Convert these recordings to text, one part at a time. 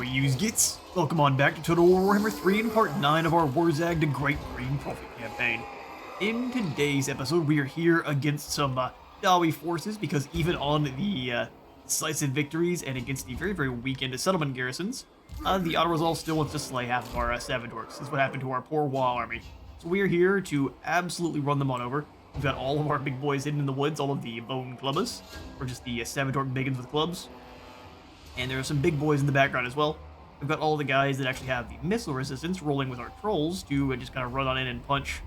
you gits. Welcome on back to Total War Warhammer 3 in part 9 of our Wurzzag the Great Green Prophet campaign. In today's episode, we are here against some Dawi forces, because even on the decisive victories and against the very, very weakened settlement garrisons, the auto-resolve still wants to slay half of our Savage-Orcs. This is what happened to our poor Wa army. So we are here to absolutely run them on over. We've got all of our big boys hidden in the woods, all of the bone clubbers, or just the Savage-Orc biggins with clubs. And there are some big boys in the background as well. We've got all the guys that actually have the missile resistance rolling with our trolls to just kind of run on in and punch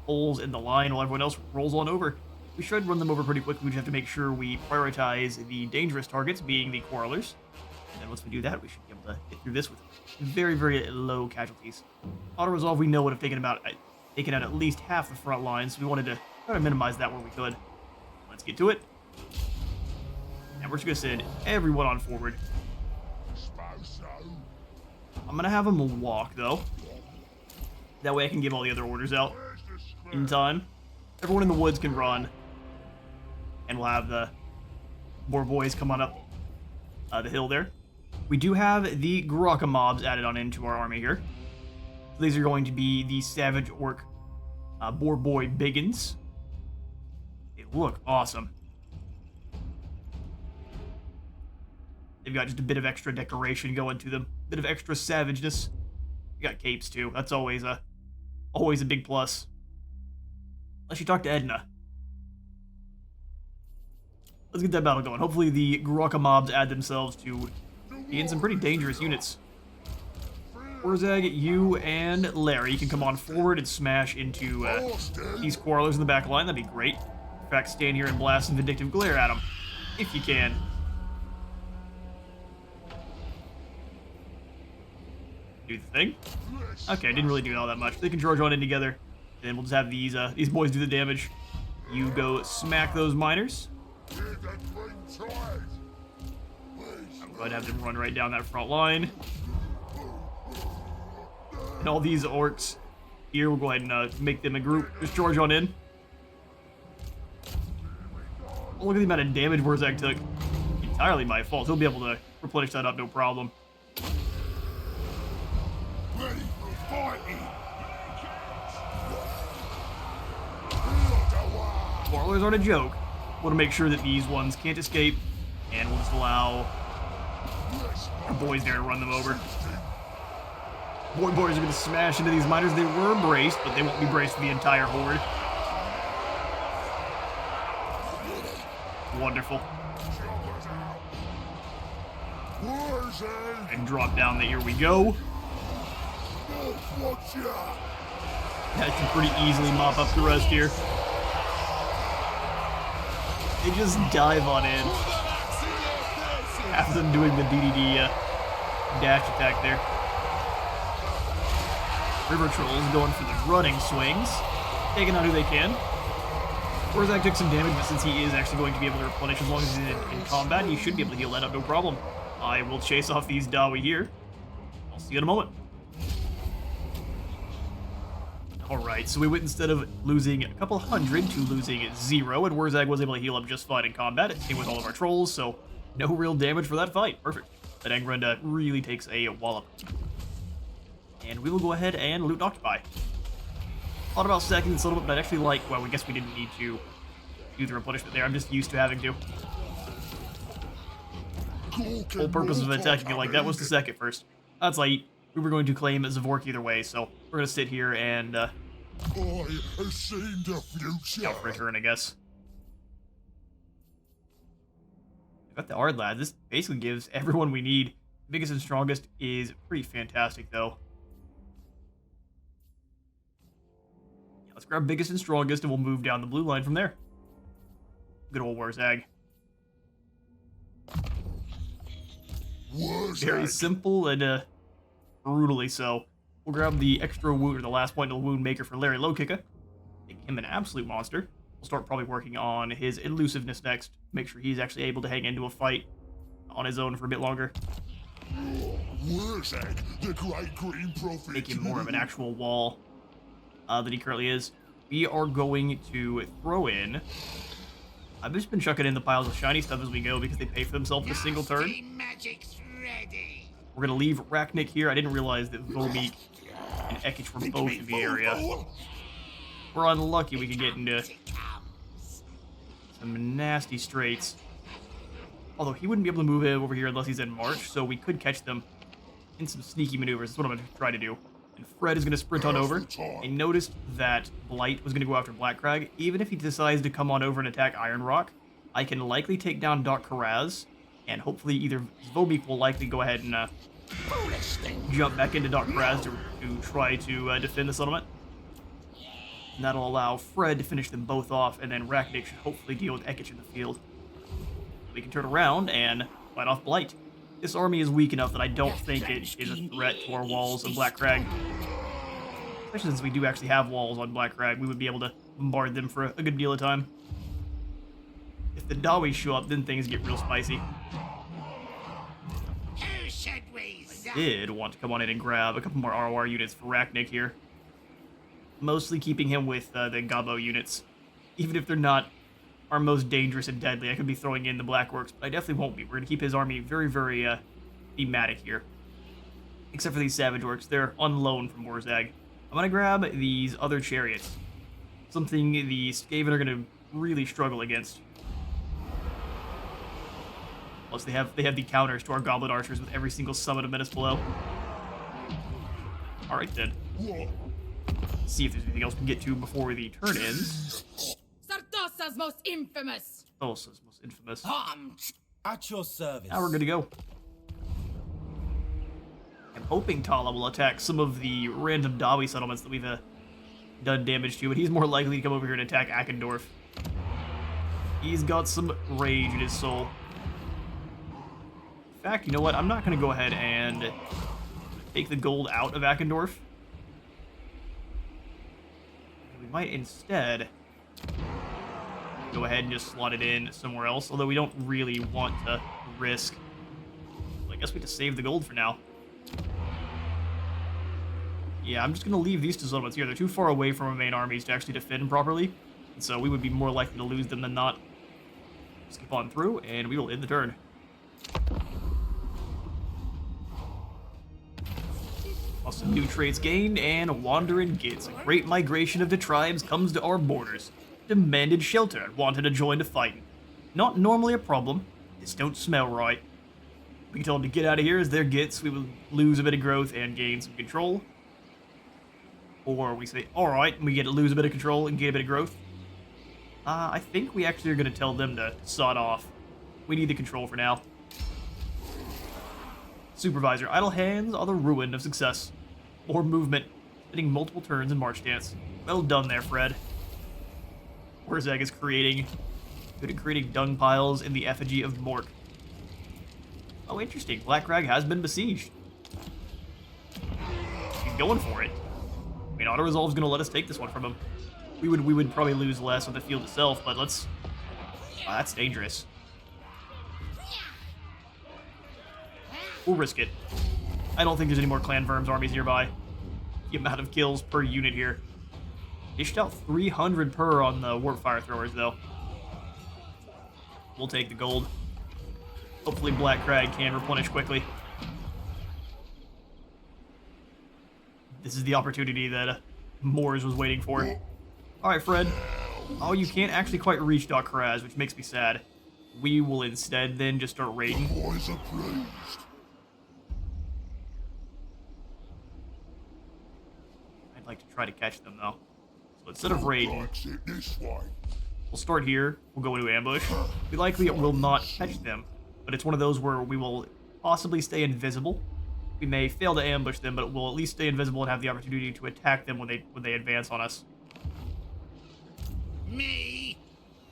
holes in the line while everyone else rolls on over. We should run them over pretty quickly. We just have to make sure we prioritize the dangerous targets, being the quarrelers. And then once we do that, we should be able to get through this with very, very low casualties. Auto-resolve, we know, would have taken out at least half the front line, so we wanted to try to minimize that where we could. Let's get to it. And we're just going to send everyone on forward. I'm going to have them walk, though. That way I can give all the other orders out in time. Everyone in the woods can run. And we'll have the more boys come on up the hill there. We do have the Graka mobs added on into our army here. So these are going to be the Savage Orc Boar Boy Biggins. They look awesome. They've got just a bit of extra decoration going to them, a bit of extra savageness. You got capes too. That's always a big plus. Unless you talk to Edna. Let's get that battle going. Hopefully the Graka mobs add themselves to being some pretty dangerous units. Wurzzag, you and Larry can come on forward and smash into these quarrelers in the back line. That'd be great. In fact, stand here and blast some vindictive glare at them, if you can. Do the thing. Okay, didn't really do all that much. They can charge on in together, and then we'll just have these boys do the damage. You go smack those miners. I'm going to have them run right down that front line. And all these orcs here, we'll go ahead and make them a group. Just charge on in. Oh, look at the amount of damage Wurzzag took. Entirely my fault. He'll be able to replenish that up, no problem. Quarrelers aren't a joke. Want to make sure that these ones can't escape, and we'll just allow our boys there to run them over. Boys are going to smash into these miners. They were braced, but they won't be braced for the entire horde. Wonderful. And drop down. Here we go. That should pretty easily mop up the rest here. They just dive on in. Half of them doing the DDD dash attack there. River Trolls going for the running swings. Taking out who they can. Wurzzag took some damage, but since he is actually going to be able to replenish as long as he's in combat, he should be able to heal that up, no problem. I will chase off these Dawi here. I'll see you in a moment. Alright, so we went instead of losing a couple hundred to losing 0, and Wurzzag was able to heal up just fine in combat. It came with all of our trolls, so no real damage for that fight. Perfect. That Angrenda really takes a wallop. And we will go ahead and loot and occupy. Thought about stacking this a little bit, but I'd actually like, well, I guess we didn't need to do the replenishment there. I'm just used to having to. The whole purpose of attacking it like that was to sack it first. That's light. We were going to claim Zavork either way, so we're going to sit here and I have seen the future. out for a turn, I guess. We've got the Ardlad. This basically gives everyone we need. Biggest and strongest is pretty fantastic, though. Yeah, let's grab biggest and strongest, and we'll move down the blue line from there. Good old Wurzzag. Very simple and brutally so. We'll grab the extra wound, or the last point of the wound maker for Larry Lowkicka. Make him an absolute monster. We'll start probably working on his elusiveness next. Make sure he's actually able to hang into a fight on his own for a bit longer. Wurzzag, the Great Green Prophet. Make him more of an actual wall than he currently is. We are going to throw in... I've just been chucking in the piles of shiny stuff as we go because they pay for themselves in a single turn. Magic's ready. We're going to leave Rachnik here. I didn't realize that Vomik and Ekich were both in the area. We're unlucky we could get into some nasty straits. Although he wouldn't be able to move over here unless he's in March, so we could catch them in some sneaky maneuvers. That's what I'm going to try to do. And Fred is going to sprint on over. I noticed that Blight was going to go after Black Crag. Even if he decides to come on over and attack Iron Rock, I can likely take down Doc Karaz, and hopefully either Vomik will likely go ahead and jump back into Doc Karaz to try to defend the settlement. And that'll allow Fred to finish them both off, and then Rachnik should hopefully deal with Ekich in the field. We can turn around and fight off Blight. This army is weak enough that I don't think it is a threat to our walls of Black Crag. Especially since we do actually have walls on Black Crag, we would be able to bombard them for a good deal of time. If the Dawi show up, then things get real spicy. I did want to come on in and grab a couple more ROR units for Rachnik here. Mostly keeping him with the Gabo units. Even if they're not our most dangerous and deadly, I could be throwing in the Blackworks, but I definitely won't be. We're going to keep his army very, very thematic here. Except for these Savage Orcs. They're on loan from Wurzzag. I'm going to grab these other chariots. Something the Skaven are going to really struggle against. Plus, they have the counters to our Goblin Archers with every single summon of Menace below. Alright then. See if there's anything else we can get to before the turn ends. Sartosa's most infamous. Sartosa's most infamous. At your service. Now we're good to go. I'm hoping Tala will attack some of the random Dawi settlements that we've done damage to, but he's more likely to come over here and attack Akendorf. He's got some rage in his soul. In fact, you know what? I'm not going to go ahead and take the gold out of Akendorf. We might instead go ahead and just slot it in somewhere else, although we don't really want to risk. Well, I guess we have to save the gold for now. Yeah, I'm just going to leave these two settlements here. They're too far away from our main armies to actually defend properly, and so we would be more likely to lose them than not. Skip on through, and we will end the turn. Some new traits gained, and Wandering Gits. A great migration of the tribes comes to our borders. Demanded shelter and wanted to join the fighting. Not normally a problem. This don't smell right. We can tell them to get out of here as their Gits. We will lose a bit of growth and gain some control. Or we say, alright, and we get to lose a bit of control and gain a bit of growth. I think we actually are going to tell them to sod off. We need the control for now. Supervisor, idle hands are the ruin of success. More movement, hitting multiple turns in March Dance. Well done there, Fred. Wurzzag is good at creating dung piles in the effigy of Mork. Oh, interesting. Black Crag has been besieged. He's going for it. I mean, Auto Resolve's going to let us take this one from him. We would probably lose less on the field itself, but let's... Oh, that's dangerous. We'll risk it. I don't think there's any more Clan Verms armies nearby. The amount of kills per unit here. Dished out 300 per on the Warp Fire Throwers, though. We'll take the gold. Hopefully Black Crag can replenish quickly. This is the opportunity that Moors was waiting for. Alright, Fred. Oh, you can't actually quite reach Doc Karaz, which makes me sad. We will instead then just start raiding. Boys are praised. I'd like to try to catch them, though. So instead of raiding, Likes it this way. we'll start here. We'll go into ambush. We likely will not catch them, but it's one of those where we will possibly stay invisible. We may fail to ambush them, but we'll at least stay invisible and have the opportunity to attack them when they advance on us. Me.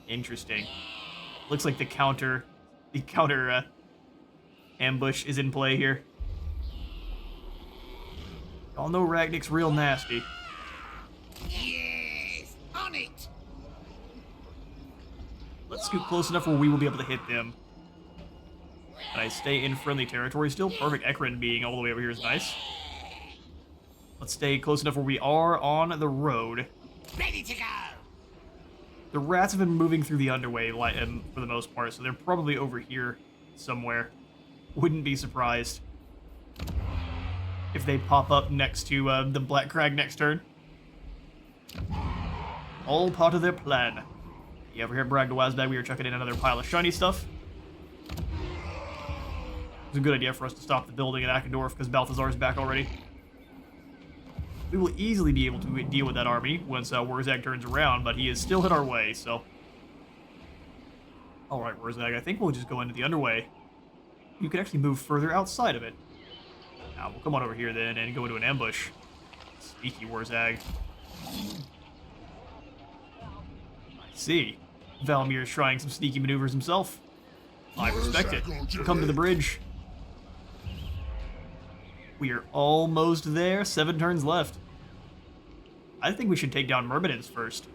Interesting. Looks like the counter ambush is in play here. Y'all know Ragnik's real nasty. Yes, on it. Let's scoot close enough where we will be able to hit them. And I stay in friendly territory still. Perfect. Ekron being all the way over here is nice. Let's stay close enough where we are on the road. Ready to go. The rats have been moving through the underway for the most part, so they're probably over here somewhere. Wouldn't be surprised. if they pop up next to the Black Crag next turn. All part of their plan. Yeah, over here at Brag to Wurzzag, we are chucking in another pile of shiny stuff. It's a good idea for us to stop the building at Akendorf because Balthazar's back already. We will easily be able to deal with that army once Wurzzag turns around, but he is still in our way, so... Alright, Wurzzag, I think we'll just go into the underway. You can actually move further outside of it. Now, we'll come on over here then and go into an ambush. Sneaky Wurzzag. I see. Valmir is trying some sneaky maneuvers himself. I respect it. We'll come to the bridge. We are almost there. 7 turns left. I think we should take down Myrmidons first.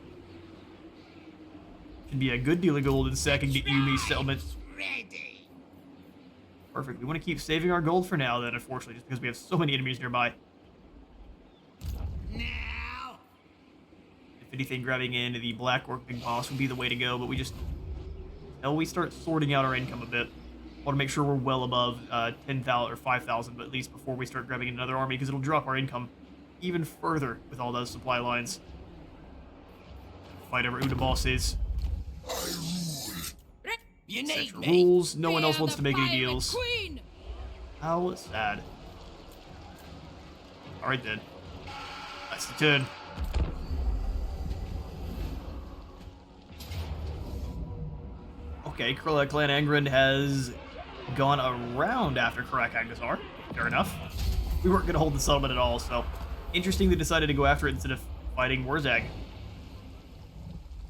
Should be a good deal of gold in sacking the Umi settlement. Ready. Perfect. We want to keep saving our gold for now, then, unfortunately, just because we have so many enemies nearby. Now. If anything, grabbing in the Black Orc Big Boss would be the way to go, but we just... Until we start sorting out our income a bit. Want to make sure we're well above 10,000 or 5,000, but at least before we start grabbing another army, because it'll drop our income even further with all those supply lines. Fight over who the boss is. You Set need your me. rules. No one We else are wants the to make any pirate deals. Queen. How sad. Alright then. That's the turn. Okay, Clan Angrand has gone around after Karak Agdasar. Fair enough. We weren't going to hold the settlement at all, so interesting they decided to go after it instead of fighting Wurzzag.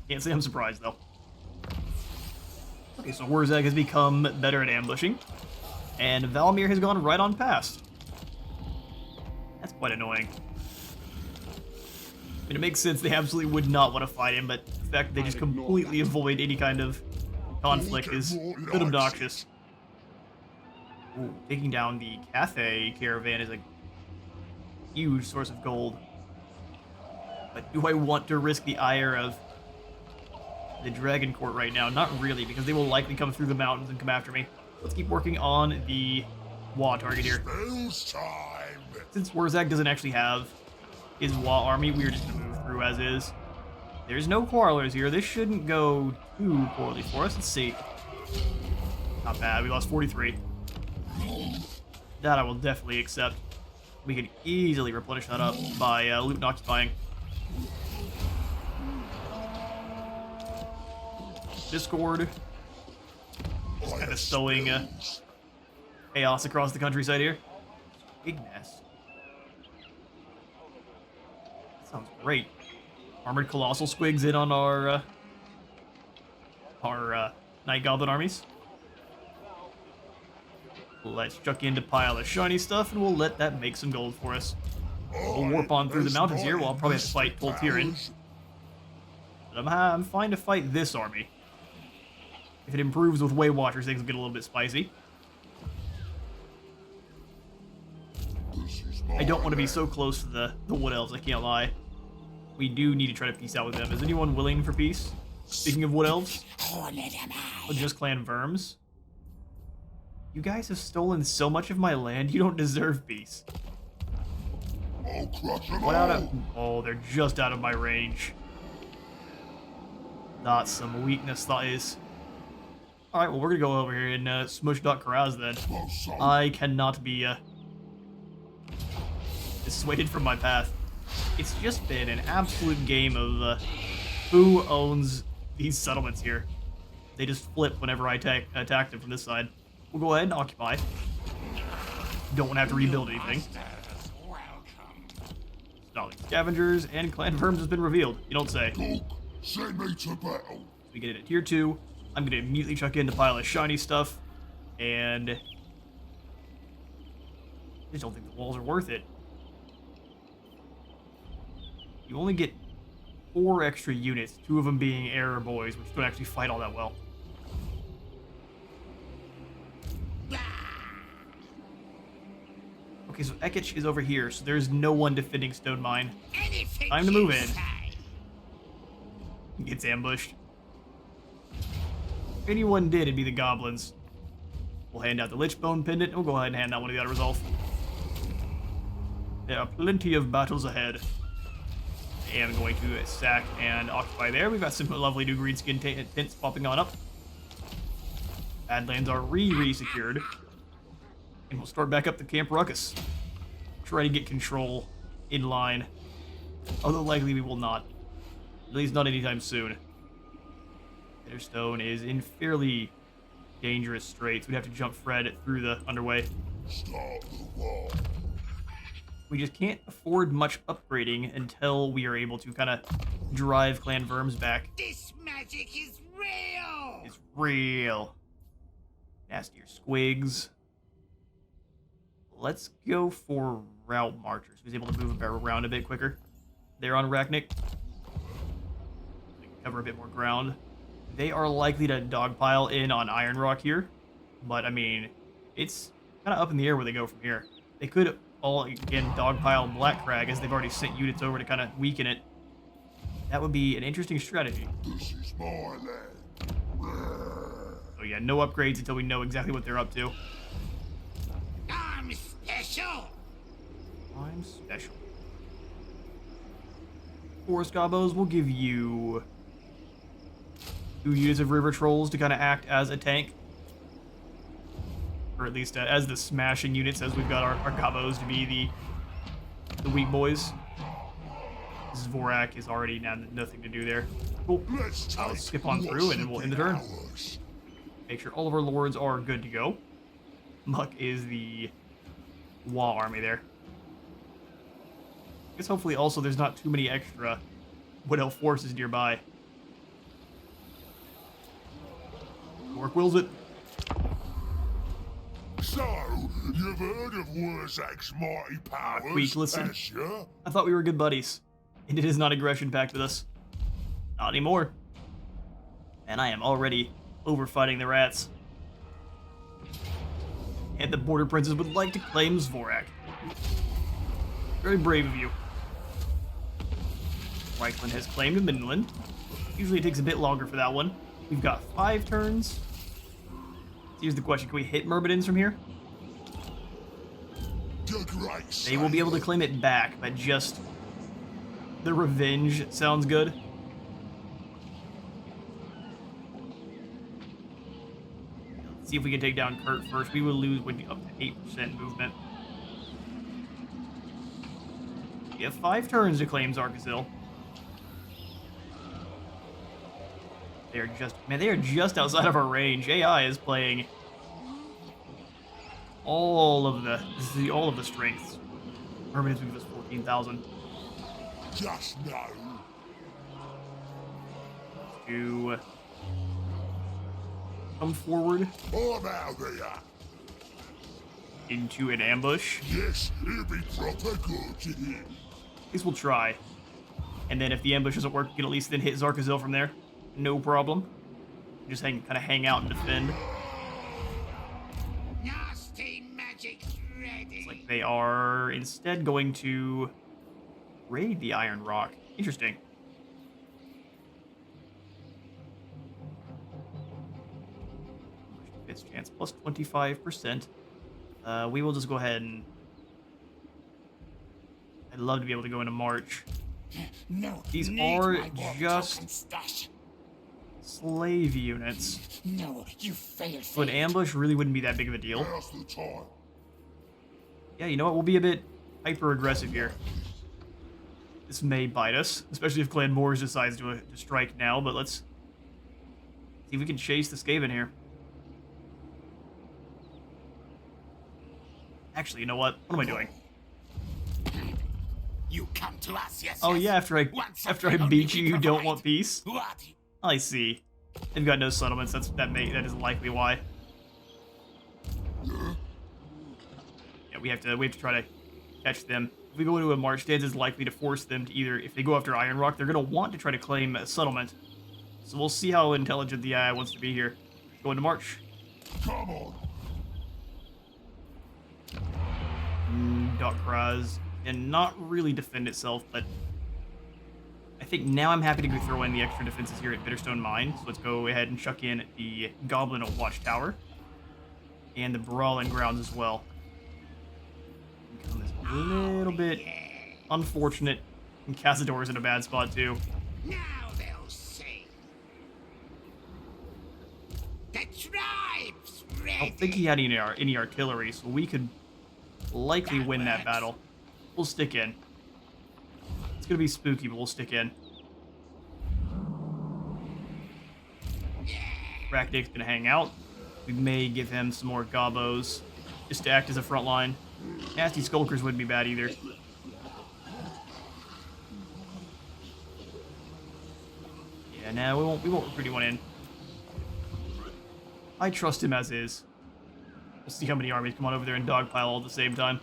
Can't say I'm surprised, though. Okay, so Wurzzag has become better at ambushing, and Valmir has gone right on past. That's quite annoying. I mean, it makes sense they absolutely would not want to fight him, but the fact that they just completely avoid any kind of conflict is a bit obnoxious. Ooh, taking down the Cathay caravan is a huge source of gold. But do I want to risk the ire of the Dragon Court right now? Not really, because they will likely come through the mountains and come after me. Let's keep working on the Wa target here. Spells time. Since Wurzzag doesn't actually have his Wa army, we're just going to move through as is. There's no quarrelers here. This shouldn't go too poorly for us. Let's see. Not bad. We lost 43. That I will definitely accept. We can easily replenish that up by loot and occupying. Discord. Just kind of sowing chaos across the countryside here. Big mess. That sounds great. Armored Colossal Squigs in on our Night Goblin armies. Let's chuck into pile of shiny stuff, and we'll let that make some gold for us. We'll warp on through the mountains here. Well, I'll probably have to fight Toltirin. But I'm fine to fight this army. If it improves with Way Watchers, things will get a little bit spicy. I don't want to be so close to the Wood Elves, I can't lie. We do need to try to peace out with them. Is anyone willing for peace? Speaking of Wood Elves? Oh, just Clan Verms? You guys have stolen so much of my land, you don't deserve peace. I'll crush them What out of... all. Oh, they're just out of my range. That's some weakness, that is. Alright, well, we're gonna go over here and smush Karaz then. I cannot be dissuaded from my path. It's just been an absolute game of who owns these settlements here. They just flip whenever I attack them from this side. We'll go ahead and occupy. Don't want to have to rebuild anything. Stalling Scavengers and Clan Verms has been revealed. You don't say. Cook, send me to battle. We get it at tier 2. I'm going to immediately chuck in the pile of shiny stuff. And I just don't think the walls are worth it. You only get 4 extra units, 2 of them being error boys, which don't actually fight all that well. Okay, so Ekich is over here, so there's no one defending Stone Mine. Anything Time to move you in. say. Gets ambushed. If anyone did, it'd be the goblins. We'll hand out the Lichbone Pendant, and we'll go ahead and hand out one of the auto resolve. There are plenty of battles ahead. I am going to sack and occupy there. We've got some lovely new green skin tents popping on up. Badlands are re-secured. And we'll start back up the Camp Ruckus. Try to get control in line. Although likely we will not. At least not anytime soon. Bitterstone is in fairly dangerous straits. We'd have to jump Fred through the underway. Start the war. We just can't afford much upgrading until we are able to kind of drive Clan Verms back. This magic is real. It's real. Nastier squigs. Let's go for Route Marchers, who's able to move around a bit quicker. They're on Arachnic. Cover a bit more ground. They are likely to dogpile in on Iron Rock here, but I mean, it's kind of up in the air where they go from here. They could all again dogpile Black Crag, as they've already sent units over to kind of weaken it. That would be an interesting strategy. This is my land. So yeah, no upgrades until we know exactly what they're up to. I'm special. I'm special. Forest Gobos will give you 2 units of River Trolls to kind of act as a tank. Or at least as the smashing units, as we've got our Gobos to be the weak boys. Zvorak is already now nothing to do there. Cool. I'll skip on through and then we'll end the turn. Make sure all of our lords are good to go. Muck is the Wa army there. I guess hopefully also there's not too many extra Wood Elf forces nearby. Work wills it. So, you've heard of Wurzzag's mighty powers, Queek, listen. has ya? I thought we were good buddies. And it is not aggression pact with us. Not anymore. And I am already overfighting the rats. And the border princes would like to claim Zvorak. Very brave of you. Reichland has claimed Midland. Usually it takes a bit longer for that one. We've got 5 turns. Here's the question, can we hit Myrmidons from here? The great They will be able to claim it back, but just the revenge sounds good. Let's see if we can take down Kurt first. We will lose up to 8% movement. We have 5 turns to claim Zarkazil. They are just outside of our range. AI is playing all of the strengths. Myrmidons will give us 14,000. Just know. To come forward I'm out there. into an ambush. Yes, it'll be proper good to him. At least we'll try. And then if the ambush doesn't work, we can at least then hit Zarkazil from there. No problem. Just kind of hang out and defend. Nasty magic ready. It's like they are instead going to raid the Iron Rock. Interesting. It's chance plus 25%. We will just go ahead and... I'd love to be able to go into March. No. These need are my war just- token stash. Slave units. No, you failed. So an ambush really wouldn't be that big of a deal. Now's the time. Yeah, you know what? We'll be a bit hyper-aggressive here. This may bite us, especially if Clan Moors decides to strike now, but let's see if we can chase the Skaven here. Actually, you know what? What am I doing? You come to us, yes. Oh yes. yeah, after I Only beat we you, you don't provide. want peace? What? I see. They've got no settlements. That is likely why. Yeah, we have to try to catch them. If we go into a march stance, it's likely to force them to either, if they go after Iron Rock, they're going to want to try to claim a settlement. So we'll see how intelligent the AI wants to be here. Go into march. Come on. Dokraz and not really defend itself, but I think now I'm happy to go throw in the extra defenses here at Bitterstone Mine. So let's go ahead and chuck in the Goblin Watchtower and the Brawling Grounds as well. On this A little bit unfortunate. And Cazador's in a bad spot, too. Now they'll see. The tribe's ready. I don't think he had any artillery, so we could likely win that battle. We'll stick in. It's gonna be spooky, but we'll stick in. Raknik's gonna hang out. We may give him some more gobos just to act as a front line. Nasty Skulkers wouldn't be bad either. Yeah, no, we won't recruit anyone in. I trust him as is. We'll see how many armies come on over there and dogpile all at the same time.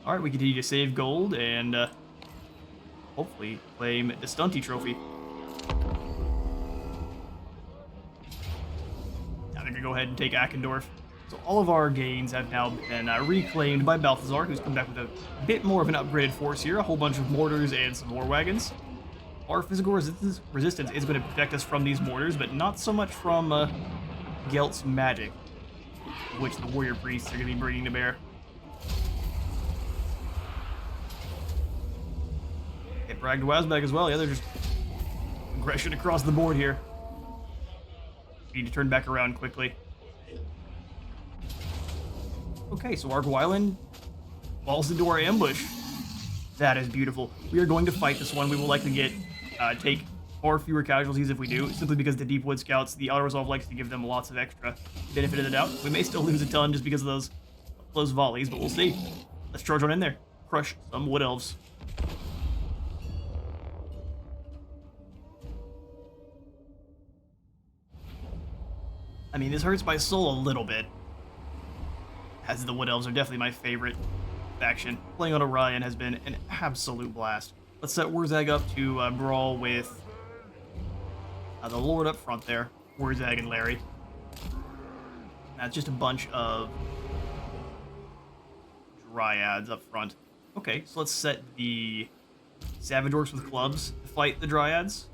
Alright, we continue to save gold and hopefully claim the Stunty trophy. Now they're going to go ahead and take Ackendorf. So all of our gains have now been reclaimed by Balthazar, who's come back with a bit more of an upgraded force here. A whole bunch of mortars and some war wagons. Our physical resistance is going to protect us from these mortars, but not so much from Gelt's magic, which the warrior priests are going to be bringing to bear. They bragged Wurzzag as well. Yeah, they're just aggression across the board here. We need to turn back around quickly. Okay, so our Gwylin falls into our ambush. That is beautiful. We are going to fight this one. We will likely take far fewer casualties if we do, simply because the Deepwood Scouts, the Auto Resolve likes to give them lots of extra benefit of the doubt. We may still lose a ton just because of those volleys, but we'll see. Let's charge on in there. Crush some Wood Elves. I mean, this hurts my soul a little bit, as the Wood Elves are definitely my favorite faction. Playing on Orion has been an absolute blast. Let's set Wurzzag up to brawl with the Lord up front there, Wurzzag and Larry. That's just a bunch of Dryads up front. Okay, so let's set the Savage Orcs with clubs to fight the Dryads.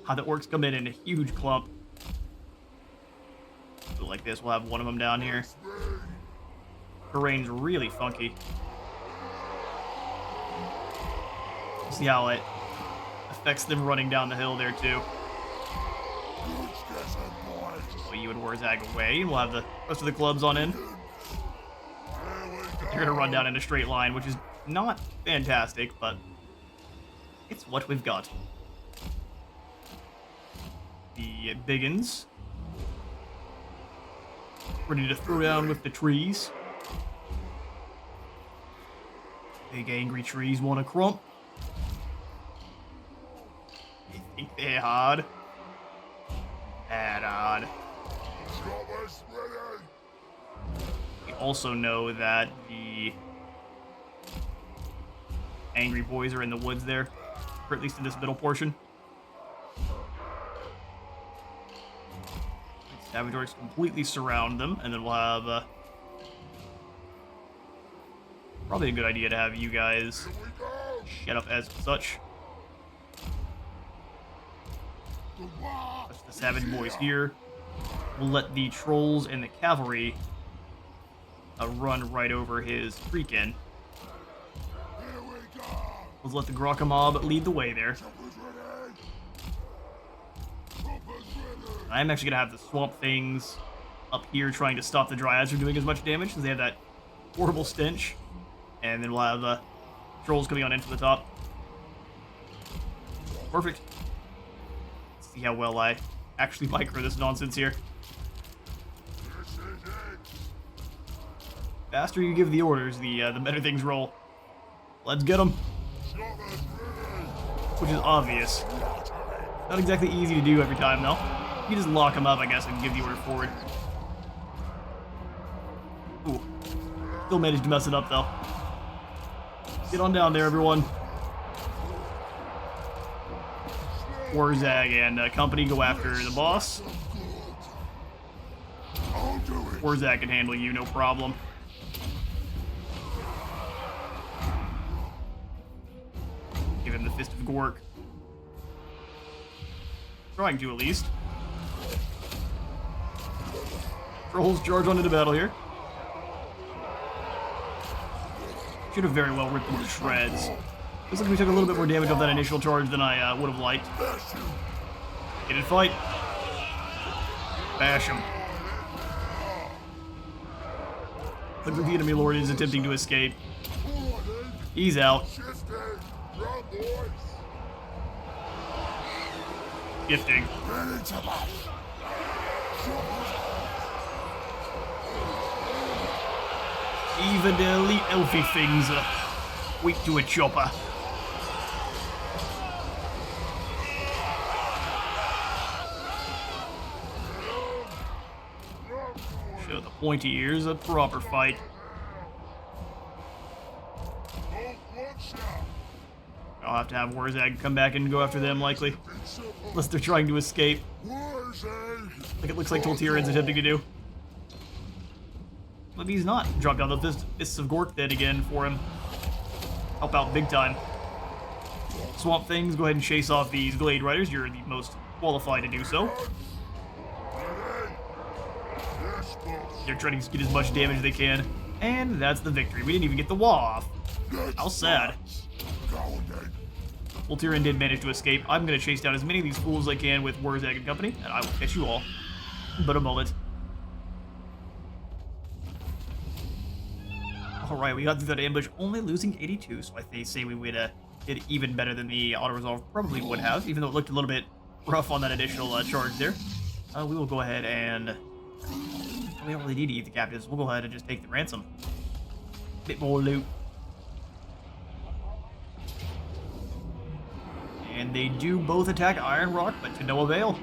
How the Orcs come in a huge clump. So like this, we'll have one of them down here. Terrain's really funky. See how it affects them running down the hill there too. So you and Wurzzag away, and we'll have the rest of the clubs on in. They're gonna run down in a straight line, which is not fantastic, but it's what we've got. The Biggins ready to throw down with the trees. Big angry trees want to crump. You think they're hard? That hard. We also know that the angry boys are in the woods there, or at least in this middle portion. Savage Orcs completely surround them, and then we'll have probably a good idea to have you guys get up as such. That's the Savage Boys here. We'll let the Trolls and the Cavalry run right over his Freakin. Let's let the Grockamob lead the way there. I'm actually going to have the Swamp Things up here trying to stop the Dryads from doing as much damage, since they have that horrible stench. And then we'll have Trolls coming on into the top. Perfect. Let's see how well I actually micro this nonsense here. The faster you give the orders, the better things roll. Let's get them. Which is obvious. Not exactly easy to do every time, though. You just lock them up, I guess, and give the order forward. Ooh. Still managed to mess it up, though. Get on down there, everyone. Wurzzag and company go after the boss. Wurzzag can handle you, no problem. Give him the Fist of Gork. Trying to, at least. Trolls charge on into battle here. Should have very well ripped them to shreds. Looks like we took a little bit more damage off that initial charge than I would have liked. Get in fight. Bash him. Looks like the enemy lord is attempting to escape. He's out. Gifting. Even the elite elfie things are weak to a chopper. Show the pointy ears a proper fight. I'll have to have Wurzzag come back and go after them, likely. Unless they're trying to escape. Like it looks like Tolteran's attempting to do. But he's not. Drop down the Fists of Gork then again for him. Help out big time. Swamp Things, go ahead and chase off these Glade Riders. You're the most qualified to do so. They're trying to get as much damage as they can. And that's the victory. We didn't even get the wall off. How sad. Tolteran did manage to escape. I'm going to chase down as many of these fools as I can with Wurzzag and company, and I will catch you all. But a moment. Alright, we got through that ambush, only losing 82, so I say we would did even better than the auto-resolve probably would have, even though it looked a little bit rough on that additional charge there. We will go ahead and... We don't really need to eat the captives. We'll go ahead and just take the ransom. Bit more loot. And they do both attack Iron Rock, but to no avail.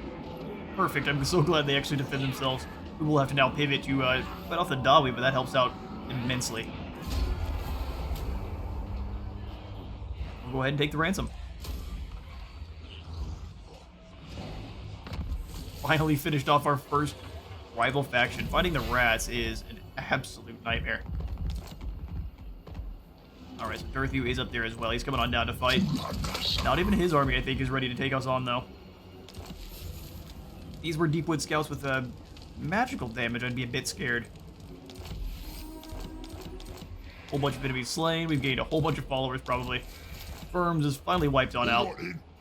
Perfect, I'm so glad they actually defend themselves. We will have to now pivot to fight off the Dawi, but that helps out immensely. We'll go ahead and take the ransom. Finally finished off our first rival faction. Fighting the rats is an absolute nightmare. Alright, so Durthu is up there as well. He's coming on down to fight. Not even his army, I think, is ready to take us on, though. These were Deepwood Scouts with magical damage. I'd be a bit scared. Whole bunch of enemies slain. We've gained a whole bunch of followers, probably. Firms is finally wiped on out.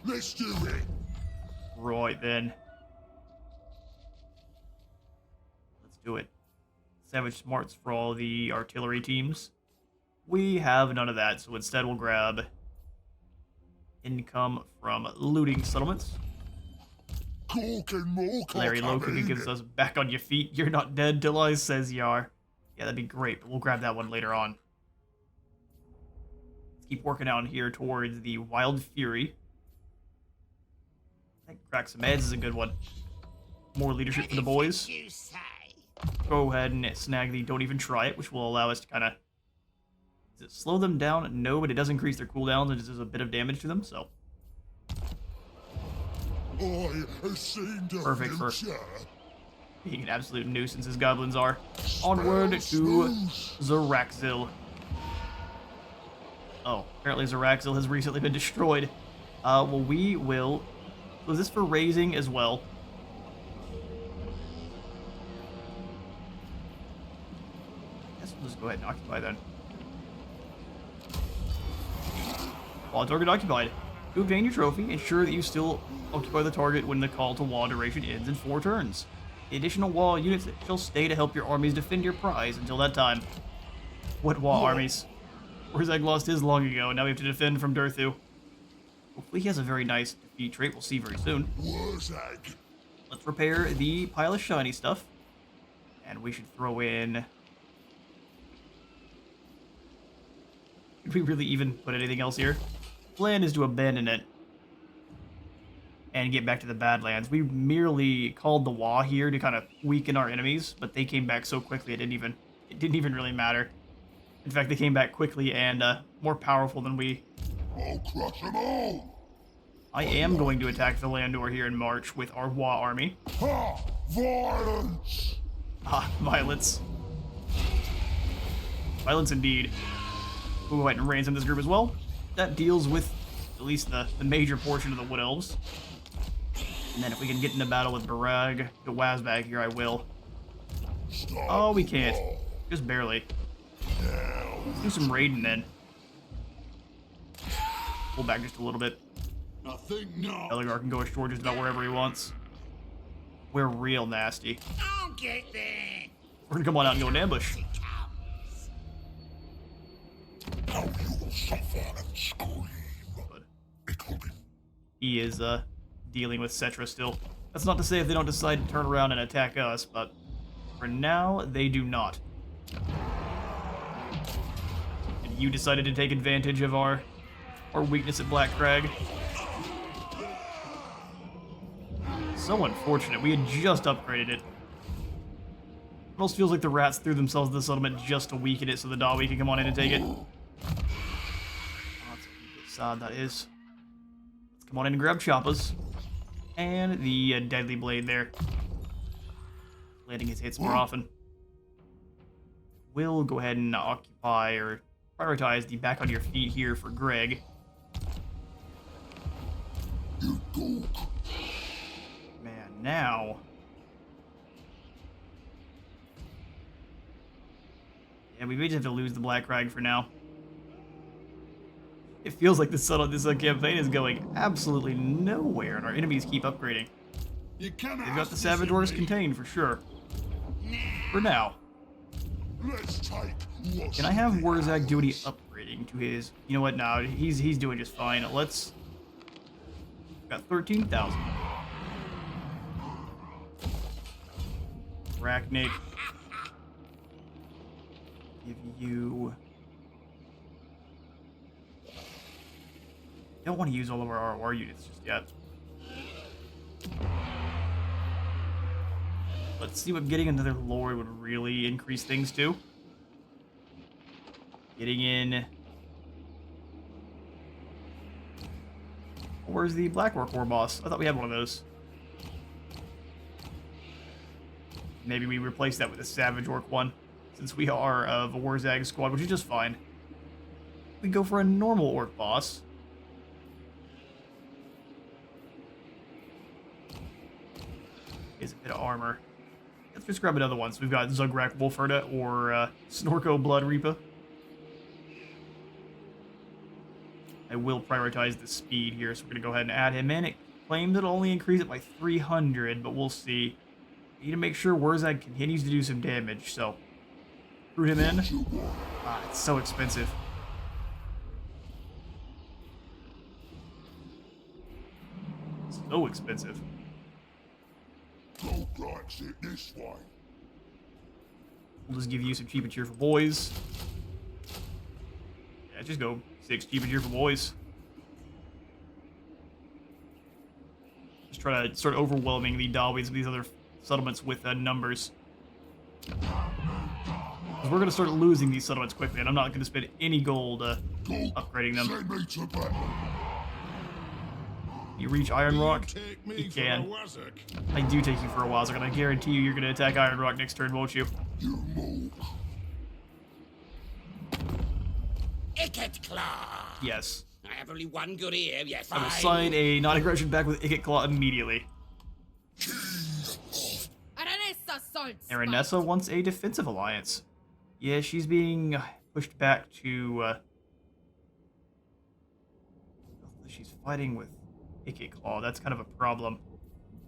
Let's do it. Right, then. Let's do it. Savage Smarts for all the artillery teams. We have none of that, so instead we'll grab income from looting settlements. Larry Loki gives us back on your feet. You're not dead till I says you are. Yeah, that'd be great, but we'll grab that one later on. Let's keep working out here towards the Wild Fury. I think Crack Some Heads is a good one. More leadership for the boys. Go ahead and snag the Don't Even Try It, which will allow us to kind of... Does it slow them down? No, but it does increase their cooldowns and does a bit of damage to them, so... Perfect for being an absolute nuisance as goblins are. Onward to Zaraxil. Oh, apparently Zaraxil has recently been destroyed. Well, we will... Was this for raising as well? I guess we'll just go ahead and occupy then. While target occupied. To obtain your trophy, ensure that you still occupy the target when the call to wall duration ends in 4 turns. The additional wall units shall stay to help your armies defend your prize until that time. What wall armies? Wurzzag lost his long ago, now we have to defend from Durthu. Hopefully he has a very nice defeat trait, we'll see very soon. Let's repair the pile of shiny stuff. And we should throw in... Did we really even put anything else here? Plan is to abandon it and get back to the Badlands. We merely called the Wa here to kind of weaken our enemies, but they came back so quickly it didn't even really matter. In fact, they came back quickly and more powerful than we. I'll crush them all. I am going to attack the Landor here in March with our Wa army. Ha! Violence! Ah, violence. Violence indeed. We'll go ahead and ransom this group as well. That deals with at least the major portion of the Wood Elves. And then if we can get into battle with Barag, the Wurzzag here, I will. Oh, we can't. Just barely. Let's do some raiding then. pull back just a little bit. I think not. Elgar can go ashore just about wherever he wants. We're real nasty. I'll get there. We're gonna come on out and go in ambush. It comes. Now you will suffer and scream. But It will be he is dealing with Cetra still. That's not to say if they don't decide to turn around and attack us, but for now, they do not. And you decided to take advantage of our weakness at Black Crag. So unfortunate. We had just upgraded it. Almost feels like the rats threw themselves in the settlement just to weaken it so the Dawi can come on in and take it. Oh, that's a bit sad, that is. Let's come on in and grab Choppas. And the deadly blade there. Landing his hits more often. We'll go ahead and occupy or prioritize the back on your feet here for Greg. Man, now... Yeah, we may just have to lose the Black Crag for now. It feels like this campaign is going absolutely nowhere, and our enemies keep upgrading. You cannot. They've got the Savage Orcs contained for sure. For now. Let's take what's Can I have Wurzzag do any upgrading to his? You know what? No, he's doing just fine. Let's. Got 13,000. Arachnic. Give you. Don't want to use all of our ROR units just yet. Let's see what getting another Lord would really increase things to. Getting in. Where's the Black Orc War boss? I thought we had one of those. Maybe we replace that with a Savage Orc one, since we are of a Wurzzag squad, which is just fine. We go for a normal Orc boss. Is a bit of armor. Let's just grab another one. So we've got Zugrak Wolferda or Snorko Blood Reaper. I will prioritize the speed here, so we're going to go ahead and add him in. It claimed it'll only increase it by 300, but we'll see. We need to make sure Wurzzag continues to do some damage, so recruit him in. Ah, it's so expensive. So expensive. Gold likes it this way. We'll just give you some cheap and cheerful boys. Yeah, just go 6 cheap and cheerful boys. Just try to start overwhelming the Dawis of these other settlements with numbers. Because we're going to start losing these settlements quickly, and I'm not going to spend any gold upgrading them. Send me to battle. You reach Iron Rock? Take me You for can. a Wurzzag. I do take you for a while, so I'm going to guarantee you're going to attack Iron Rock next turn, won't you? You move. Icket Claw. Yes. I have only one good ear, yes. I will sign a non-aggression back with Icket Claw immediately. Aranessa wants a defensive alliance. Yeah, she's being pushed back to... she's fighting with Icket Claw. That's kind of a problem.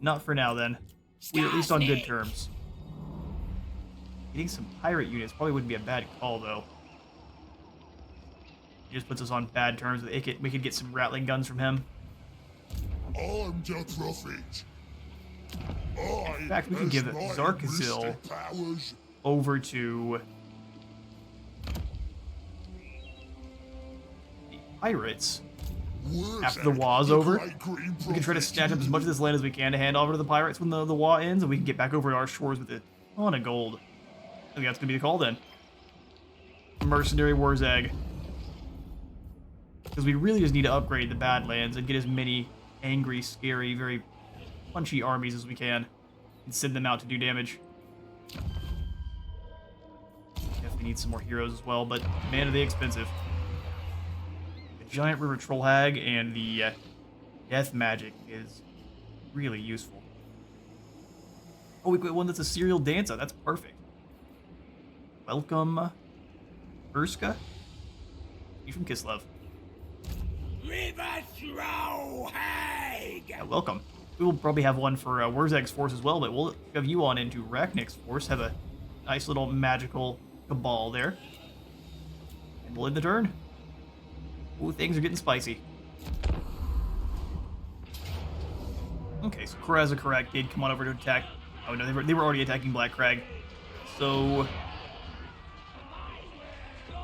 Not for now, then. We're at least on good terms. Getting some pirate units probably wouldn't be a bad call, though. He just puts us on bad terms with Icket. We could get some rattling guns from him. I'm the prophet. In fact, we can give Zarkazil over to the pirates. After the war's over, we can try to snatch up as much of this land as we can to hand over to the pirates when the war ends, and we can get back over to our shores with a ton of gold. I think that's going to be the call then. Mercenary Wurzzag. Because we really just need to upgrade the Badlands and get as many angry, scary, very punchy armies as we can and send them out to do damage. Definitely need some more heroes as well, but man, are they expensive. The Giant River Troll Hag and the Death Magic is really useful. Oh, we got one that's a serial dancer. That's perfect. Welcome, Urska. You from Kislev. Yeah, welcome. We will probably have one for Wurzzag's force as well, but we'll shove you on into Rachnik's force. Have a nice little magical cabal there. And we'll end the turn. Ooh, things are getting spicy. Okay, so CRAG did come on over to attack. Oh no, they were already attacking Black Crag. So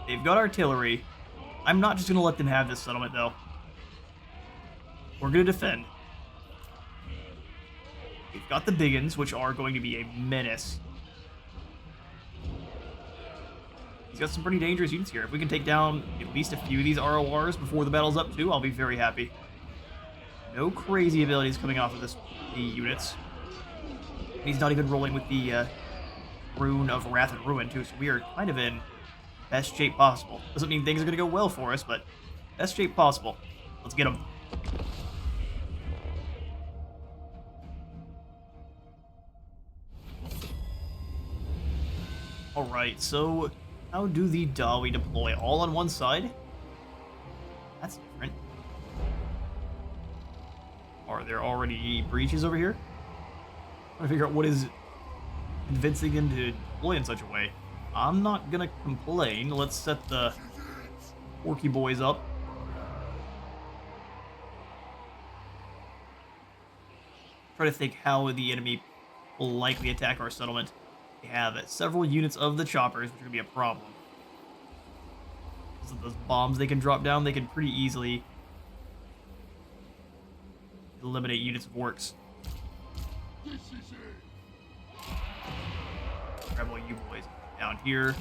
they've got artillery. I'm not just gonna let them have this settlement though. We're gonna defend. We've got the biggins, which are going to be a menace. He's got some pretty dangerous units here. If we can take down at least a few of these RORs before the battle's up too, I'll be very happy. No crazy abilities coming off of the units. He's not even rolling with the Rune of Wrath and Ruin too, so we are kind of in best shape possible. Doesn't mean things are going to go well for us, but best shape possible. Let's get them. Alright, so how do the Dawi deploy? All on one side? That's different. Are there already breaches over here? I'm trying to figure out what is convincing them to deploy in such a way. I'm not gonna complain. Let's set the Orky boys up. Try to think how the enemy will likely attack our settlement. They have several units of the choppers, which are gonna be a problem. So those bombs they can drop down, they can pretty easily eliminate units of orcs. Grab all you boys down here.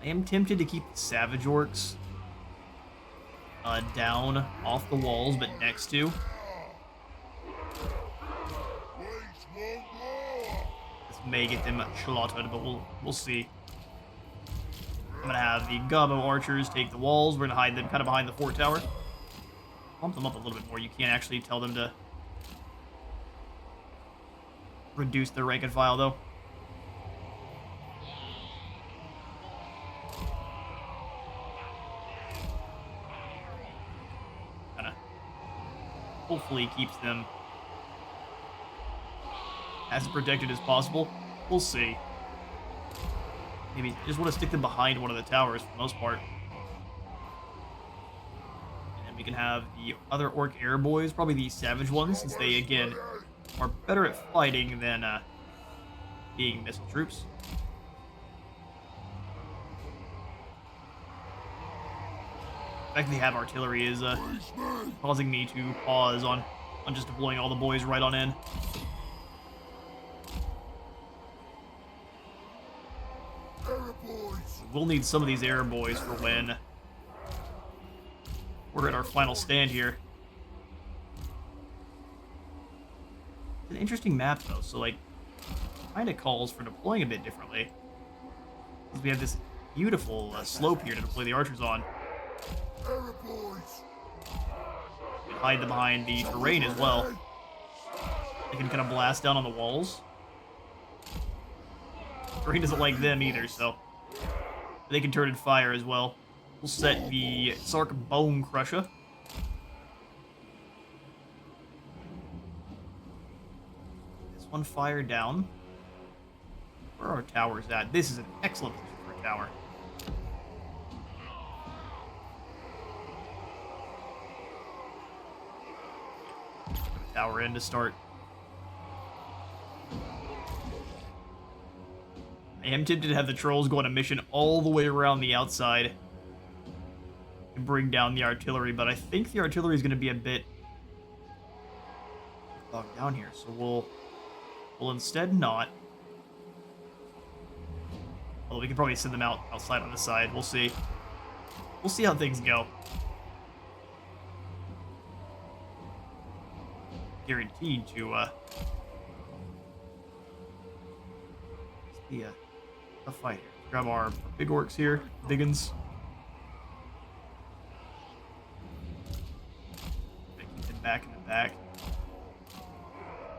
I am tempted to keep the savage orcs down off the walls, but next to. This may get them slaughtered, but we'll see. I'm gonna have the Gobbo archers take the walls. We're gonna hide them kind of behind the fort tower. Pump them up a little bit more. You can't actually tell them to reduce their rank and file, though. Kinda hopefully keeps them as protected as possible. We'll see. Maybe just want to stick them behind one of the towers for the most part. And then we can have the other orc air boys, probably the savage ones, since they, again, are better at fighting than being missile troops. The fact that they have artillery is causing me to pause on just deploying all the boys right on in. We'll need some of these air boys for when we're at our final stand here. It's an interesting map though, so like kind of calls for deploying a bit differently. Because we have this beautiful slope here to deploy the archers on. We can hide them behind the terrain as well. They can kind of blast down on the walls. Terrain doesn't like them either, so they can turn in fire as well. We'll set the Sark Bone Crusher. This one fire down. Where are our towers at? This is an excellent position for a tower. Put a tower in to start. I am tempted to have the trolls go on a mission all the way around the outside to bring down the artillery, but I think the artillery is going to be a bit bogged down here, so we'll instead not. Well, we can probably send them outside on the side. We'll see. We'll see how things go. Guaranteed to a fight here. Grab our big orcs here, biggins. Keep them back in the back.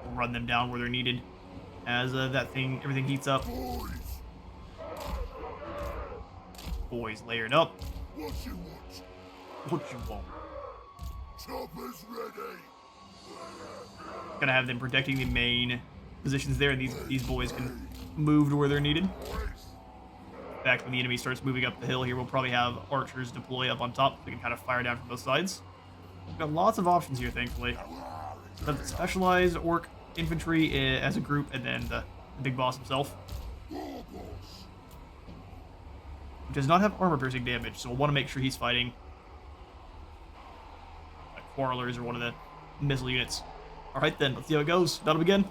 We'll run them down where they're needed as everything heats up. boys layered up. What you want? What you want? Chopper's ready. Gonna have them protecting the main positions there, and these boys can move to where they're needed. In fact, when the enemy starts moving up the hill here, we'll probably have archers deploy up on top. So we can kind of fire down from both sides. We've got lots of options here, thankfully. Got the specialized orc infantry as a group, and then the big boss himself. Does not have armor-piercing damage, so we'll want to make sure he's fighting Quarrelers or one of the missile units. Alright then, let's see how it goes. That'll begin.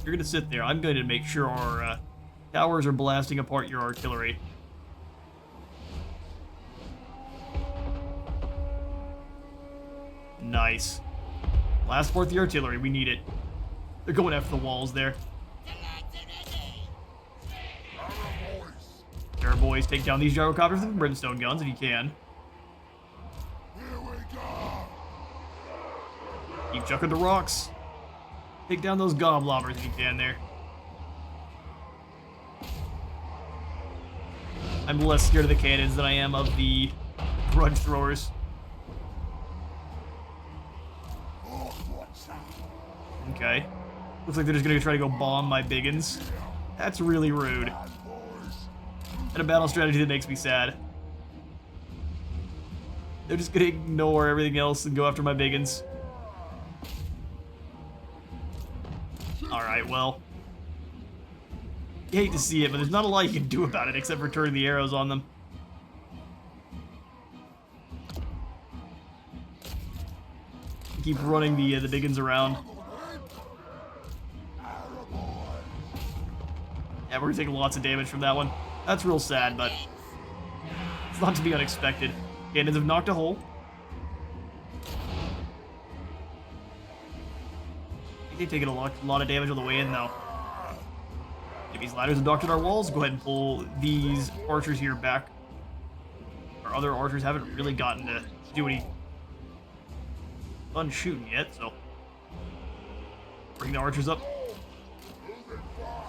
You're gonna sit there. I'm going to make sure our towers are blasting apart your artillery. Nice. Blast apart the artillery. We need it. They're going after the walls there. Sure, boys, take down these gyrocopters with brimstone guns if you can. Here we go. Keep chucking the rocks. Take down those goblobbers if you can there. I'm less scared of the cannons than I am of the grudge throwers. Okay. Looks like they're just gonna try to go bomb my biggins. That's really rude. And a battle strategy that makes me sad. They're just gonna ignore everything else and go after my biggins. Alright, well. You hate to see it, but there's not a lot you can do about it except for turn the arrows on them. Keep running the biggins around. Yeah, we're gonna take lots of damage from that one. That's real sad, but it's not to be unexpected. Cannons have knocked a hole. They've taken a lot of damage on the way in, though. If these ladders have doctored our walls, go ahead and pull these archers here back. Our other archers haven't really gotten to do any fun shooting yet, so bring the archers up.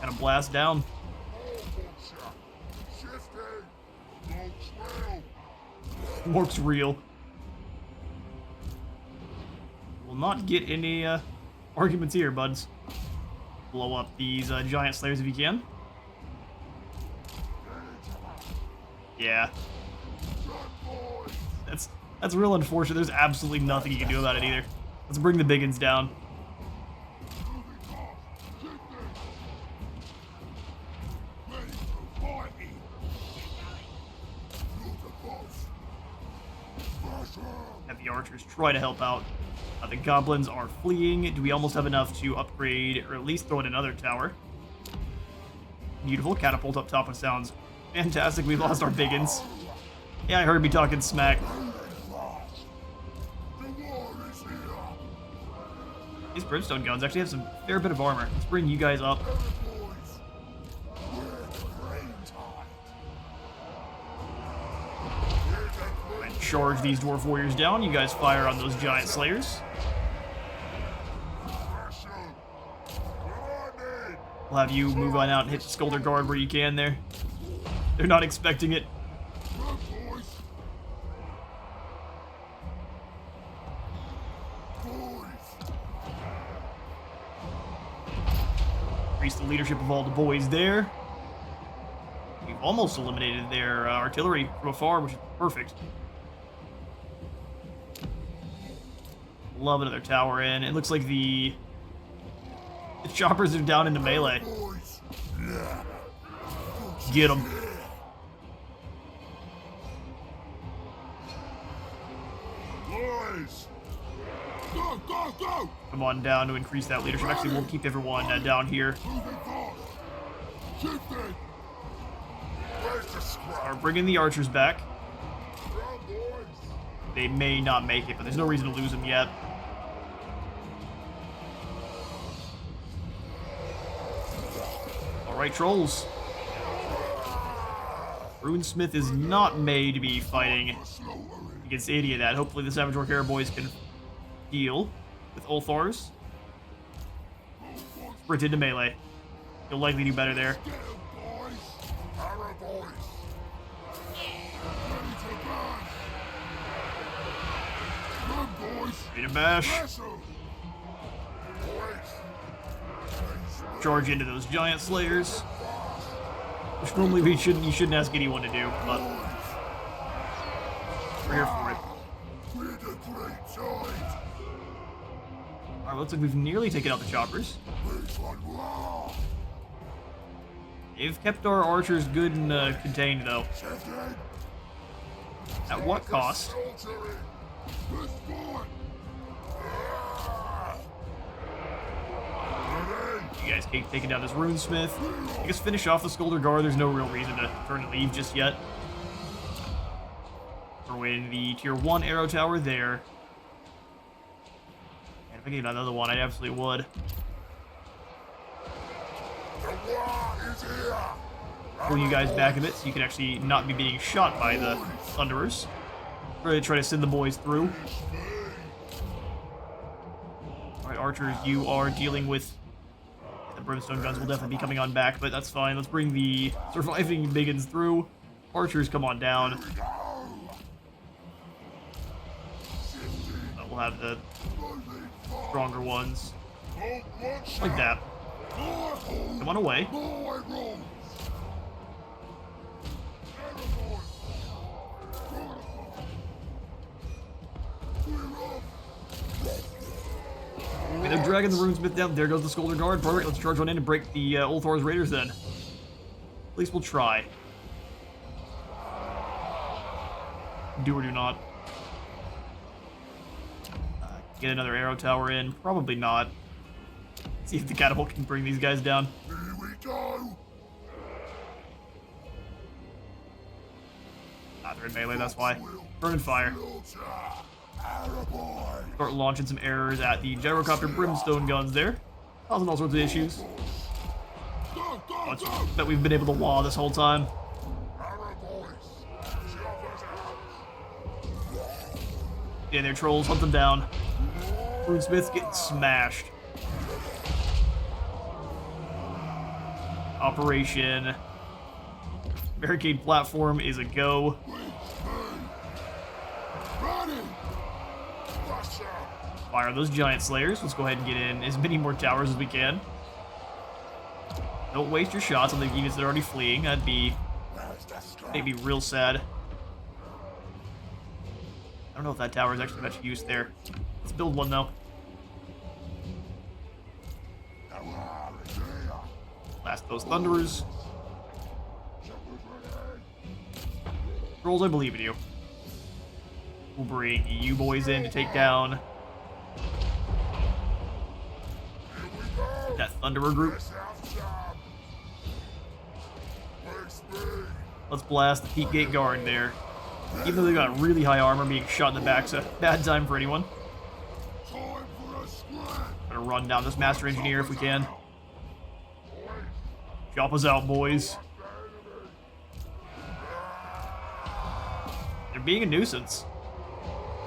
Kind of blast down. Mork's real. Will not get any arguments here, buds. Blow up these giant slayers if you can. Yeah. That's real unfortunate. There's absolutely nothing you can do about it either. Let's bring the biggins down. Have the archers try to help out. The goblins are fleeing. Do we almost have enough to upgrade, or at least throw in another tower? Beautiful. Catapult up top, which sounds fantastic. We've lost our biggins. Yeah, I heard me talking smack. These brimstone guns actually have some fair bit of armor. Let's bring you guys up. And charge these dwarf warriors down. You guys fire on those giant slayers. We'll have you move on out and hit the Skulder Guard where you can there. They're not expecting it. Increase the leadership of all the boys there. We've almost eliminated their artillery from afar, which is perfect. Love another tower in. It looks like the choppers are down into melee. Get them. Go, go, go! Come on down to increase that leadership. Actually, we'll keep everyone down here. Are bringing the archers back. They may not make it, but there's no reason to lose them yet. Alright, trolls. Runesmith is not made to be fighting against any of that. Hopefully the Savage Orc Boys can deal with Ulthars. sprint into melee. You'll likely do better there. Get 'em, boys. Arrow boys. Ready to burn. Run, boys. Ready to bash. Bless 'em. Boys. Charge into those giant slayers. Which normally you shouldn't ask anyone to do, but we're here for it. We're the great tide. Alright, looks like we've nearly taken out the choppers. Which one will? They've kept our archers good and contained, though. Second. At what cost? Soldiering. This one. Ready. You guys keep taking down this runesmith. I guess finish off the Skulder Guard. There's no real reason to turn and leave just yet. Throw in the tier 1 arrow tower there. And if I get another one, I absolutely would. The war is here. Pull you guys back a bit so you can actually not be being shot by the Thunderers. Really try to send the boys through. Alright, archers, you are dealing with... The brimstone guns will definitely be coming on back, but that's fine. Let's bring the surviving biggins through. Archers, come on down. We'll have the stronger ones. Like that. Come on away. Okay, they're dragging the runesmith down. There goes the Skulder Guard. Perfect. Let's charge on in and break the Ulthar's Raiders then. At least we'll try. Do or do not. Get another arrow tower in. Probably not. See if the catapult can bring these guys down. Here we go. Ah, they're in melee, that's why. Burn and fire. Start launching some arrows at the gyrocopter brimstone guns there. Causing all sorts of issues. That we've been able to wall this whole time. Yeah, they're trolls. Hunt them down. Runesmith's getting smashed. Operation Barricade Platform is a go. Fire those giant slayers. Let's go ahead and get in as many more towers as we can. Don't waste your shots on the units that are already fleeing. That'd be maybe real sad. I don't know if that tower is actually much use there. Let's build one though. Blast those thunderers. Trolls, I believe in you. We'll bring you boys in to take down that Thunderer group. Let's blast the Peak Gate Guard there. Even though they got really high armor, being shot in the back's a bad time for anyone. Gonna run down this Master Engineer if we can. Chop us out, boys. They're being a nuisance.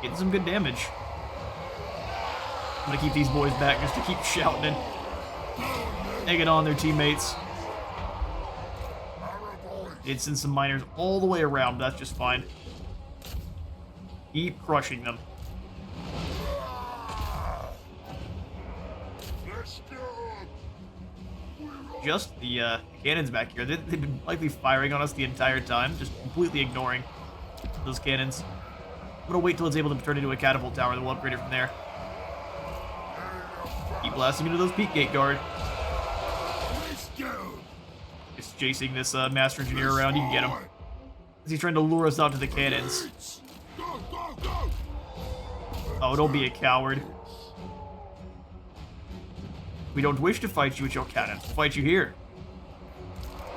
Getting some good damage. I'm gonna keep these boys back just to keep shouting and egging on their teammates. Did send some miners all the way around, but that's just fine. Keep crushing them. Just the cannons back here. They've been likely firing on us the entire time, just completely ignoring those cannons. I'm gonna wait till it's able to turn into a catapult tower, then we'll upgrade it from there. Keep blasting into those Peak Gate Guard. Just chasing this Master Engineer around. You can get him. He's trying to lure us out to the cannons. Oh, don't be a coward. We don't wish to fight you with your cannons. We'll fight you here.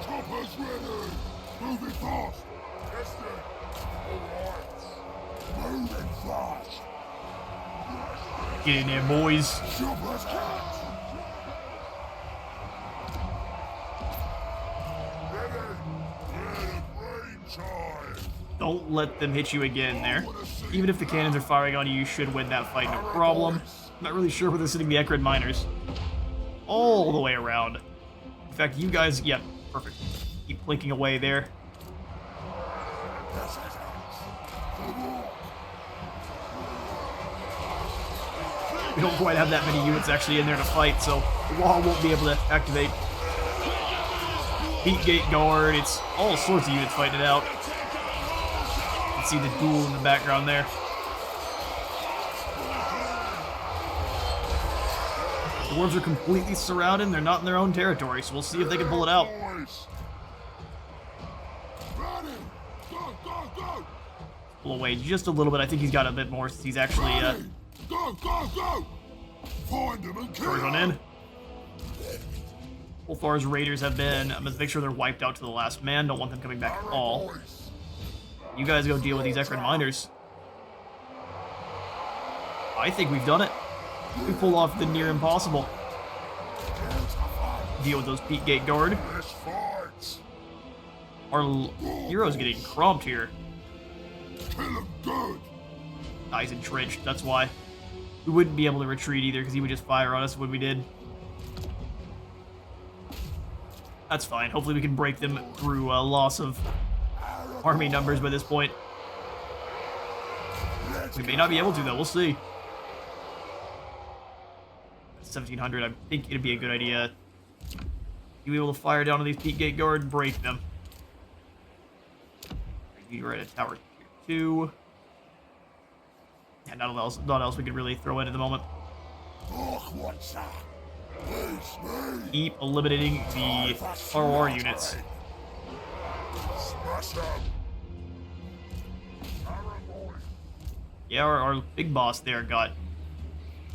Choppers ready. Moving fast. Yes, sir. All right. Moving fast. Get in there, boys. Choppers out. Don't let them hit you again there. Even if the cannons are firing on you, you should win that fight, no problem. I'm not really sure where they're sending the Ekrid miners. all the way around. In fact, you guys, yeah, perfect. Keep blinking away there. We don't quite have that many units actually in there to fight, so the wall won't be able to activate. Heat gate guard, it's all sorts of units fighting it out. You can see the duel in the background there. The dwarves are completely surrounded, they're not in their own territory, so we'll see if they can pull it out. Pull away just a little bit, I think he's got a bit more since he's actually, Go! Find him and kill on him! in. So far as raiders have been, I'm gonna make sure they're wiped out to the last man, don't want them coming back at all. You guys go deal with these Ekron miners. I think we've done it. We pull off the near impossible. Deal with those Peak Gate Guard. Our hero's getting crumped here. Kill him good! He's entrenched, that's why. We wouldn't be able to retreat either, because he would just fire on us when we did. That's fine. Hopefully we can break them through a loss of army numbers by this point. We may not be able to, though. We'll see. 1700, I think it'd be a good idea. You able to fire down on these Peak Gate Guard, break them. You're at a tower here, too. Yeah, not else we could really throw in at the moment. Keep eliminating the ROR units. Yeah, our big boss there got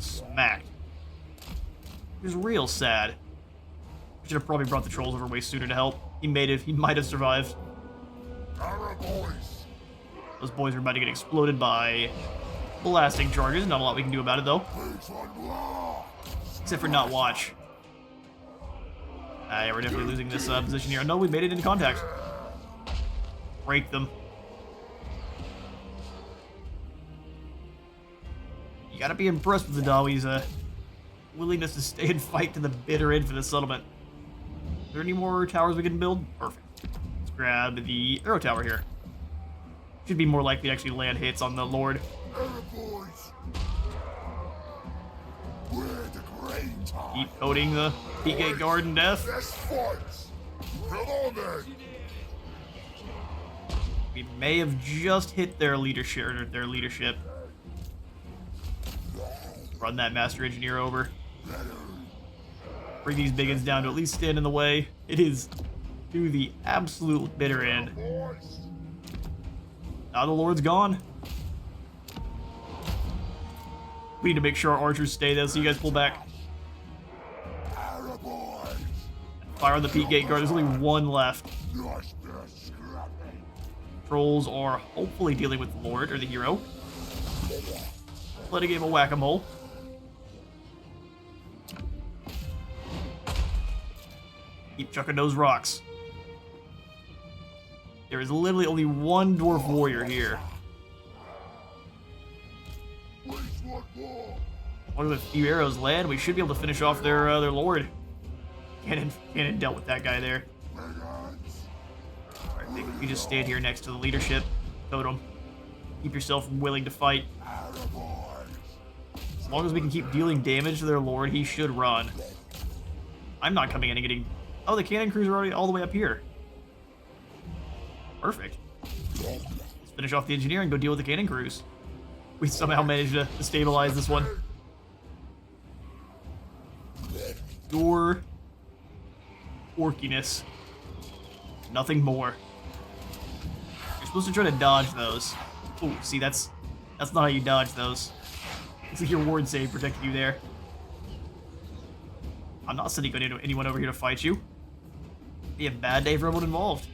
smacked. It was real sad. Should have probably brought the trolls over way sooner to help. He might have survived. Those boys are about to get exploded by blasting charges. Not a lot we can do about it, though. Except for not watch. Yeah, we're definitely losing this position here. No, we made it into contact. Break them. You gotta be impressed with the Dawi's willingness to stay and fight to the bitter end for the settlement. Are there any more towers we can build? Perfect. Let's grab the arrow tower here. Should be more likely to actually land hits on the Lord. Keep coating the Peak Gate Guard in death. We may have just hit their leadership. Run that Master Engineer over. Bring these biggins down to at least stand in the way. It is to the absolute bitter end. Now the Lord's gone. We need to make sure our archers stay there, so you guys pull back. Fire on the Peak Gate Guard. There's only one left. Trolls are hopefully dealing with the Lord, or the hero. Let a game of whack-a-mole. Keep chucking those rocks. There is literally only one dwarf warrior here. One of the few arrows land, we should be able to finish off their lord. Cannon dealt with that guy there. Alright, you just stand here next to the leadership totem. Keep yourself willing to fight. As long as we can keep dealing damage to their lord, he should run. I'm not coming in and getting... Oh, the cannon crews are already all the way up here. Perfect. Let's finish off the engineer and go deal with the cannon crews. We somehow managed to stabilize this one. Your orkiness. Nothing more. You're supposed to try to dodge those. Oh, see, that's not how you dodge those. It's like your ward save protected you there. I'm not sending anyone over here to fight you. It'd be a bad day for everyone involved.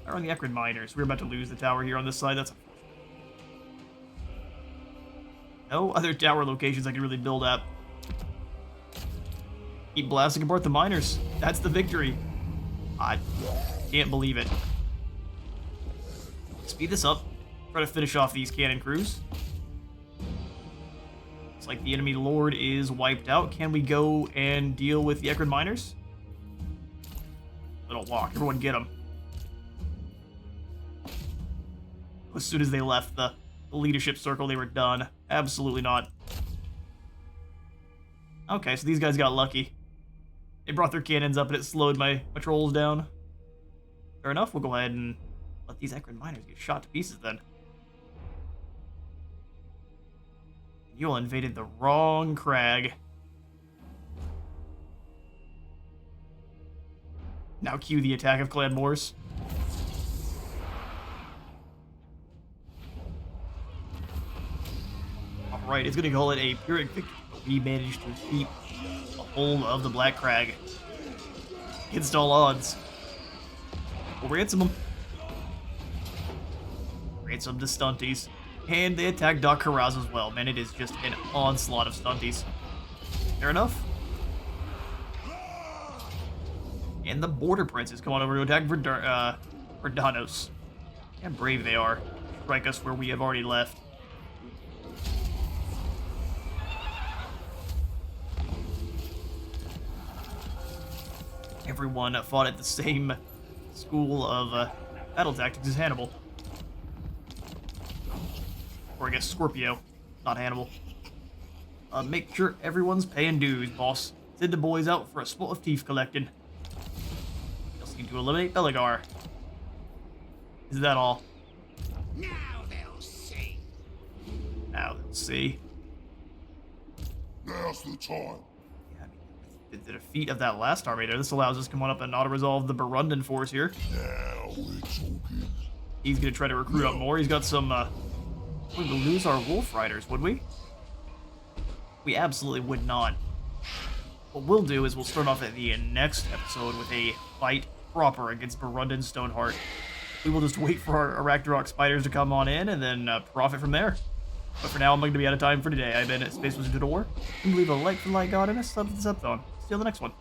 Are on the Ekron miners. We're about to lose the tower here on this side. That's no other tower locations I can really build up. Keep blasting apart the miners. That's the victory. I can't believe it. Speed this up. Try to finish off these cannon crews. Looks like the enemy lord is wiped out. Can we go and deal with the Ekrid miners? Little walk. Everyone get them. As soon as they left the leadership circle, they were done. Absolutely not. Okay, so these guys got lucky. They brought their cannons up and it slowed my trolls down. Fair enough, we'll go ahead and let these Ekrid miners get shot to pieces then. You all invaded the wrong CRAG. Now cue the attack of Clan Morse. Alright, it's gonna call it a Pyrrhic victory, but we managed to keep a hold of the Black CRAG. Against all odds. We'll ransom them. Ransom the stunties. And they attack Doc Karaz as well. Man, it is just an onslaught of stunties. Fair enough. And the Border Princes come on over to attack Verdanos. How brave they are. Strike us where we have already left. Everyone fought at the same school of battle tactics as Hannibal. Or I guess Scorpio, not Hannibal. Make sure everyone's paying dues, boss. Send the boys out for a spot of teeth collecting. Just need to eliminate Beligar. Is that all? Now they'll see. Now they'll see. Now's the time. The defeat of that last army there. This allows us to come on up and auto-resolve the Burundan force here. Now we're talking. He's going to try to recruit up more. He's got some... we would lose our Wolf Riders, would we? We absolutely would not. What we'll do is we'll start off at the next episode with a fight proper against Burundan Stoneheart. We will just wait for our Arachnorok spiders to come on in and then profit from there. But for now, I'm going to be out of time for today. I've been at Space Wizard to the War. Leave a like for the like god and a sub for the sub zone. See you on the next one.